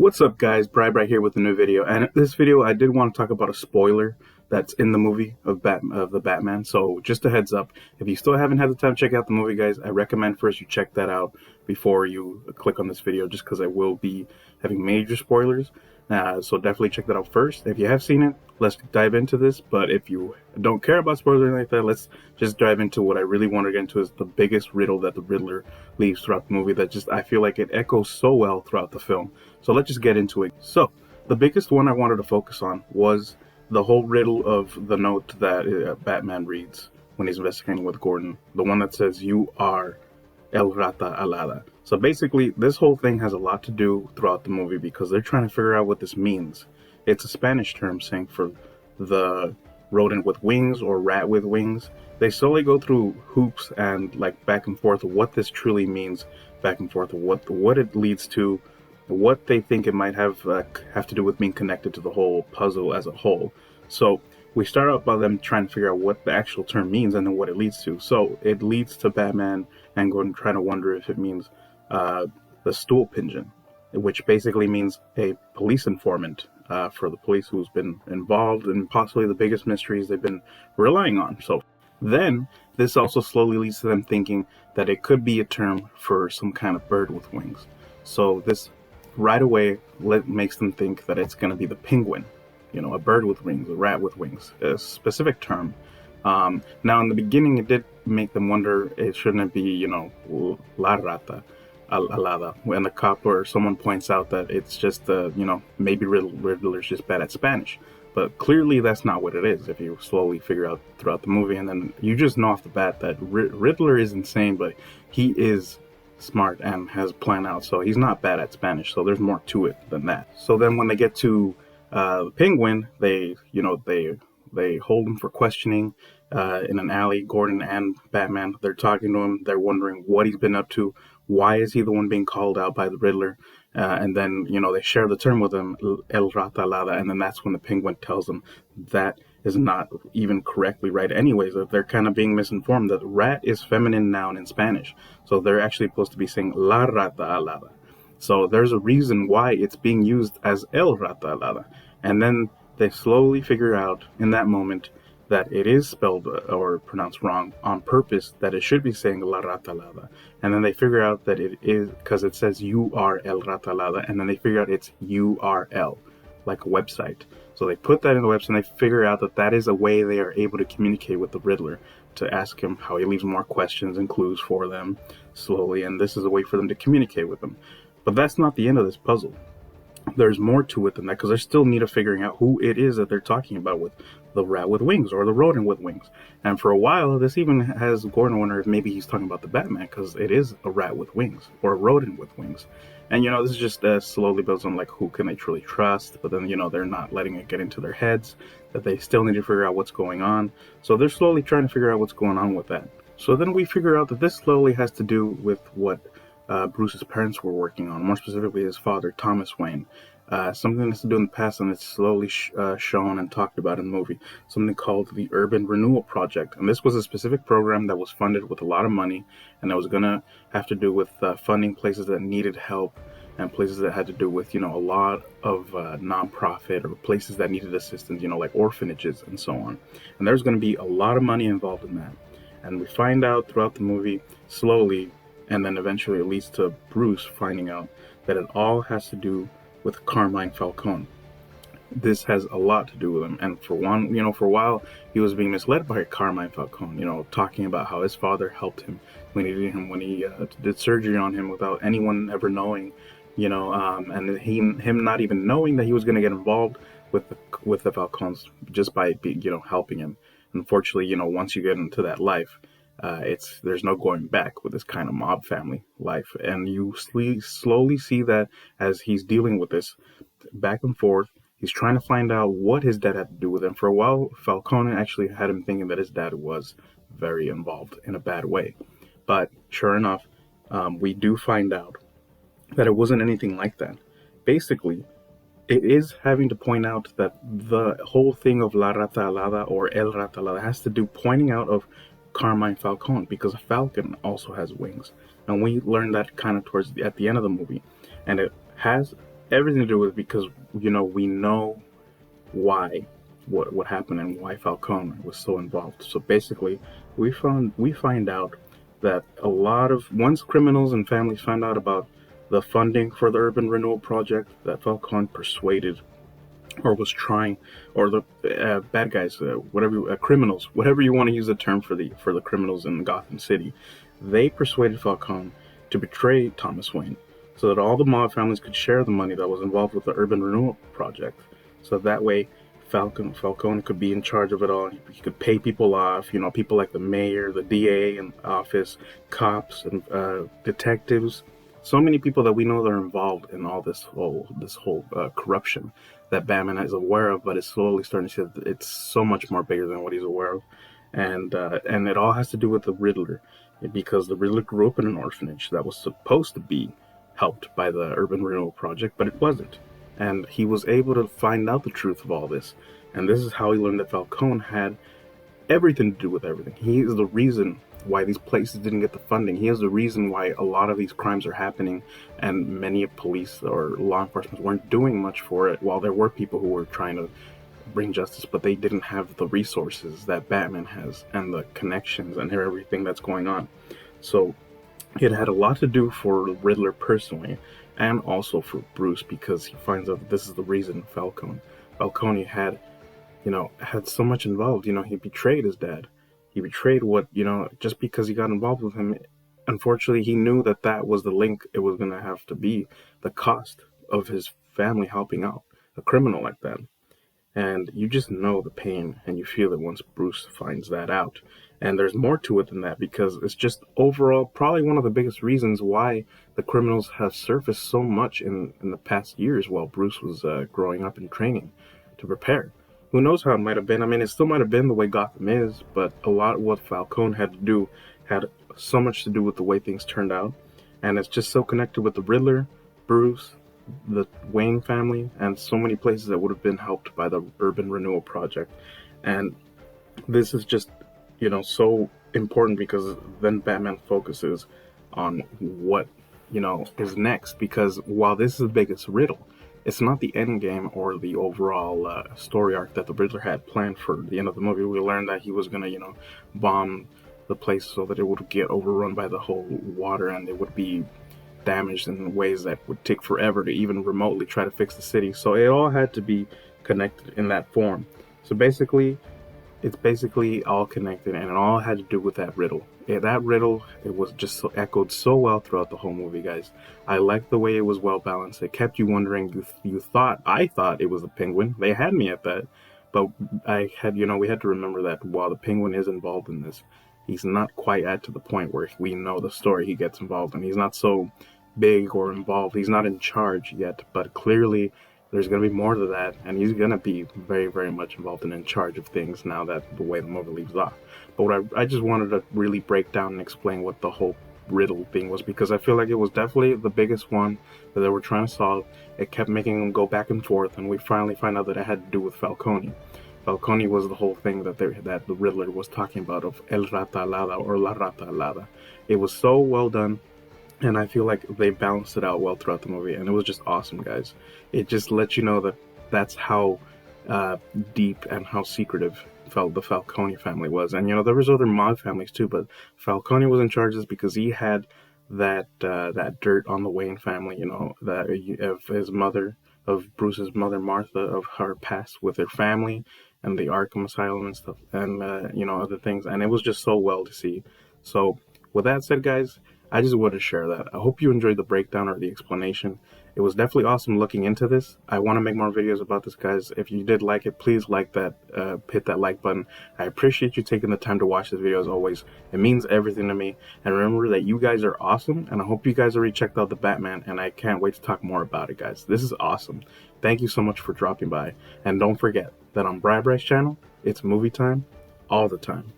What's up guys, Bright here with a new video, and in this video I did want to talk about a spoiler that's in the movie of the Batman. So just a heads up, if you still haven't had the time to check out the movie guys, I recommend first you check that out before you click on this video, just because I will be having major spoilers. So definitely check that out first. If you have seen it, let's dive into this, but if you don't care about spoilers like that, let's just dive into what I really want to get into, is the biggest riddle that the Riddler leaves throughout the movie that just I feel like it echoes so well throughout the film. So let's just get into it. So the biggest one I wanted to focus on was the whole riddle of the note that Batman reads when he's investigating with Gordon, the one that says "You are El Rata Alada." So basically, this whole thing has a lot to do throughout the movie because they're trying to figure out what this means. It's a Spanish term saying for the rodent with wings or rat with wings. They slowly go through hoops and like back and forth of what this truly means, back and forth of what it leads to, what they think it might have to do with being connected to the whole puzzle as a whole. So we start out by them trying to figure out what the actual term means and then what it leads to. So it leads to Batman and Gordon trying to wonder if it means the stool pigeon, which basically means a police informant for the police who's been involved in possibly the biggest mysteries they've been relying on. So then this also slowly leads to them thinking that it could be a term for some kind of bird with wings. So this right away makes them think that it's going to be the penguin, a bird with wings, a rat with wings, a specific term. Now in the beginning it did make them wonder, shouldn't it be, La Rata Alada, when the cop or someone points out that it's just, maybe Riddler's just bad at Spanish. But clearly that's not what it is if you slowly figure out throughout the movie. And then you just know off the bat that Riddler is insane, but he is smart and has a plan out, so he's not bad at Spanish, so there's more to it than that. So then when they get to the penguin, they hold him for questioning in an alley. Gordon and Batman, they're talking to him, they're wondering what he's been up to, why is he the one being called out by the Riddler, and then they share the term with him, El Rata Alada, and then that's when the penguin tells them that is not even correctly right anyways, that they're kind of being misinformed, that rat is feminine noun in Spanish, so they're actually supposed to be saying La Rata Alada. So there's a reason why it's being used as El Rata Alada. And then they slowly figure out in that moment that it is spelled or pronounced wrong on purpose, that it should be saying La Rata Alada. And then they figure out that it is, because it says You are El Rata Alada, and then they figure out it's URL, like a website. So they put that in the website and they figure out that that is a way they are able to communicate with the Riddler, to ask him how he leaves more questions and clues for them slowly, and this is a way for them to communicate with him. But that's not the end of this puzzle. There's more to it than that, because there's still need of figuring out who it is that they're talking about with the rat with wings or the rodent with wings. And for a while, this even has Gordon wonder if maybe he's talking about the Batman, because it is a rat with wings or a rodent with wings. And this is just slowly builds on like who can they truly trust, but then they're not letting it get into their heads, that they still need to figure out what's going on. So they're slowly trying to figure out what's going on with that. So then we figure out that this slowly has to do with what Bruce's parents were working on, more specifically his father, Thomas Wayne. Something that's to do in the past, and it's slowly shown and talked about in the movie, something called the Urban Renewal Project. And this was a specific program that was funded with a lot of money, and that was going to have to do with funding places that needed help and places that had to do with, a lot of nonprofit or places that needed assistance, like orphanages and so on. And there's going to be a lot of money involved in that. And we find out throughout the movie slowly, and then eventually it leads to Bruce finding out that it all has to do with Carmine Falcone. This has a lot to do with him, and for a while he was being misled by Carmine Falcone, talking about how his father helped him when he did surgery on him without anyone ever knowing, and him not even knowing that he was going to get involved with the Falcones just by helping him. Unfortunately, once you get into that life, there's no going back with this kind of mob family life, and you slowly see that as he's dealing with this back and forth. He's trying to find out what his dad had to do with him. For a while, Falcone actually had him thinking that his dad was very involved in a bad way, but sure enough, we do find out that it wasn't anything like that. Basically, it is having to point out that the whole thing of La Rata Alada or El Rata Alada has to do pointing out of Carmine Falcone, because a falcon also has wings, and we learned that kind of at the end of the movie, and everything to do with it because, you know, we know why what happened and why Falcone was so involved. So basically, we find out that a lot of once criminals and families found out about the funding for the urban renewal project that Falcone persuaded or was trying, or the bad guys, whatever, criminals, whatever you want to use the term for the criminals in Gotham City, they persuaded Falcone to betray Thomas Wayne, so that all the mob families could share the money that was involved with the urban renewal project. So that way, Falcone could be in charge of it all. He could pay people off, you know, people like the mayor, the DA in office, cops, and detectives. So many people that we know that are involved in all this whole corruption that Batman is aware of, but is slowly starting to see that it's so much more bigger than what he's aware of, and it all has to do with the Riddler, because the Riddler grew up in an orphanage that was supposed to be helped by the urban renewal project, but it wasn't, and he was able to find out the truth of all this, and this is how he learned that Falcone had everything to do with everything. He is the reason why these places didn't get the funding. He is the reason why a lot of these crimes are happening, and many police or law enforcement weren't doing much for it, while there were people who were trying to bring justice, but they didn't have the resources that Batman has and the connections and everything that's going on. So it had a lot to do for Riddler personally, and also for Bruce, because he finds out that this is the reason Falcone had, you know, had so much involved. You know, he betrayed his dad. He betrayed what, you know, just because he got involved with him. Unfortunately, he knew that that was the link it was going to have to be, the cost of his family helping out a criminal like that. And you just know the pain, and you feel it once Bruce finds that out. And there's more to it than that, because it's just overall probably one of the biggest reasons why the criminals have surfaced so much in the past years while Bruce was growing up and training to prepare. Who knows how it might have been? I mean, it still might have been the way Gotham is, but a lot of what Falcone had to do had so much to do with the way things turned out. And it's just so connected with the Riddler, Bruce, the Wayne family, and so many places that would have been helped by the urban renewal project. And this is just, you know, so important, because then Batman focuses on what, you know, is next. Because while this is the biggest riddle, it's not the end game or the overall story arc that the Riddler had planned for the end of the movie. We learned that he was going to, you know, bomb the place so that it would get overrun by the whole water, and it would be damaged in ways that would take forever to even remotely try to fix the city. So it all had to be connected in that form. So basically, it's basically all connected, and it all had to do with that riddle. Yeah, that riddle, it was just so echoed so well throughout the whole movie, guys. I liked the way it was well balanced. It kept you wondering. I thought it was the Penguin. They had me at that, but we had to remember that while the Penguin is involved in this, he's not quite to the point where we know the story he gets involved in. He's not so big or involved. He's not in charge yet, but clearly there's going to be more to that, and he's going to be very, very much involved and in charge of things now that the way the movie leaves off. But what I just wanted to really break down and explain what the whole riddle thing was, because I feel like it was definitely the biggest one that they were trying to solve. It kept making them go back and forth, and we finally find out that it had to do with Falcone. Falcone was the whole thing that the Riddler was talking about, of El Rata Alada or La Rata Alada. It was so well done, and I feel like they balanced it out well throughout the movie, and it was just awesome, guys. It just lets you know that that's how deep and how secretive the Falcone family was. And, you know, there was other mob families too, but Falcone was in charge just because he had that dirt on the Wayne family, you know, that of his mother, of Bruce's mother, Martha, of her past with her family and the Arkham Asylum and stuff, and, you know, other things. And it was just so well to see. So with that said, guys, I just wanted to share that. I hope you enjoyed the breakdown or the explanation. It was definitely awesome looking into this. I want to make more videos about this, guys. If you did like it, please like that, hit that like button. I appreciate you taking the time to watch this video as always. It means everything to me. And remember that you guys are awesome, and I hope you guys already checked out the Batman, and I can't wait to talk more about it, guys. This is awesome. Thank you so much for dropping by. And don't forget that on Bry's channel, it's movie time all the time.